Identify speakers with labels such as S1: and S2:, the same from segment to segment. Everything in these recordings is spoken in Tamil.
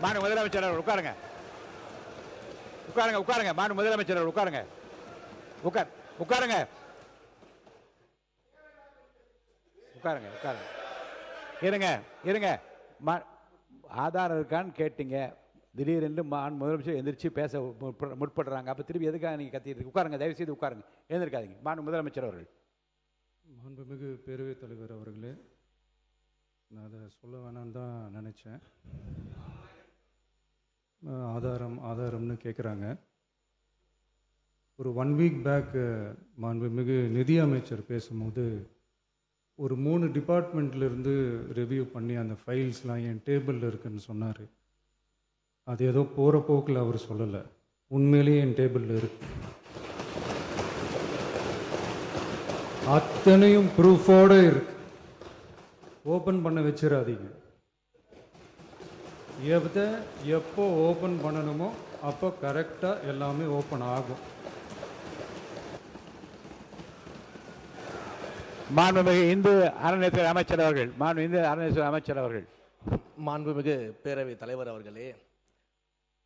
S1: மாண்பு முதலமைச்சர் அவர்கள் உட்காருங்க. உட்காருங்க உட்காருங்க. மாண்பு முதலமைச்சர் அவர்கள் உட்காருங்க. உட்காருங்க. உட்காருங்க உட்காருங்க. இருங்க. ஆதாரம் இருக்கான்னு கேட்டீங்க. திடீரென்று முதலமைச்சர் எந்திரிச்சு பேச முற்படுறாங்க. அப்போ திருப்பி எதுக்காக நீங்கள் கத்திட்டு உட்காருங்க. தயவு செய்து உட்காருங்க. எழுந்திருக்காதீங்க. மாண்பு முதலமைச்சர் அவர்கள்.
S2: மாண்புமிகு பேரவைத் தலைவர் அவர்களே, நான் அதை சொல்ல வேணான்னு தான் நினச்சேன். ஆதாரம்னு கேட்குறாங்க. ஒரு 1 வீக் பேக் மாண்புமிகு நிதி அமைச்சர் பேசும்போது ஒரு 3 டிபார்ட்மெண்ட்லேருந்து ரிவ்யூ பண்ணி அந்த ஃபைல்ஸ்லாம் என் டேபிளில் இருக்குன்னு சொன்னார். அது ஏதோ போகிற போக்கில் அவர் சொல்லலை. உண்மையிலேயே என் டேபிளில் இருக்கு. அத்தனையும் ப்ரூஃபோடு இருக்கு. ஓப்பன் பண்ண வச்சிடாதீங்க. எப்போ ஓப்பன் பண்ணணுமோ அப்போ கரெக்டாக எல்லாமே ஓப்பன் ஆகும்.
S1: மாண்புமிகு இந்து அறநிலையத்துறை அமைச்சர் அவர்கள்.
S3: மாண்புமிகு பேரவைத் தலைவர் அவர்களே,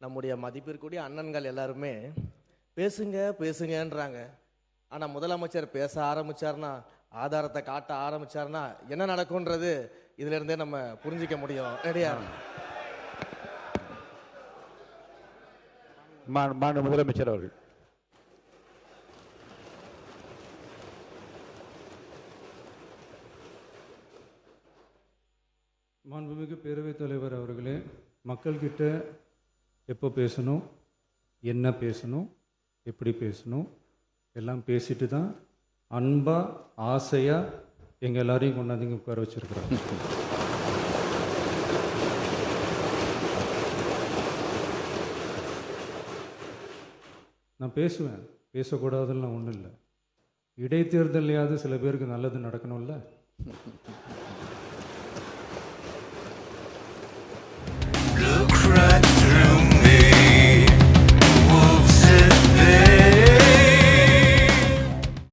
S3: நம்முடைய மதிப்பிற்குரிய அண்ணன்கள் எல்லாருமே பேசுங்கன்றாங்க. ஆனால் முதலமைச்சர் பேச ஆரம்பிச்சார்னா, ஆதாரத்தை காட்ட ஆரம்பிச்சார்னா என்ன நடக்கும்ன்றது இதுல இருந்தே நம்ம புரிஞ்சிக்க முடியும். ரெடியா?
S1: மாண்பு முதலமைச்சர் அவர்கள்.
S2: மாண்புமிகு பேரவைத் தலைவர் அவர்களே, மக்கள்கிட்ட எப்போ பேசணும், என்ன பேசணும், எப்படி பேசணும் எல்லாம் பேசிட்டு தான் அன்பாக ஆசையாக எங்கள் எல்லாரையும் கொண்டாந்து உட்கார வச்சுருக்குறோம். நான் பேசுவேன், பேசக்கூடாதுலாம் ஒன்றும் இல்லை. இடைத்தேர்தலையாவது சில பேருக்கு நல்லது நடக்கணும்ல.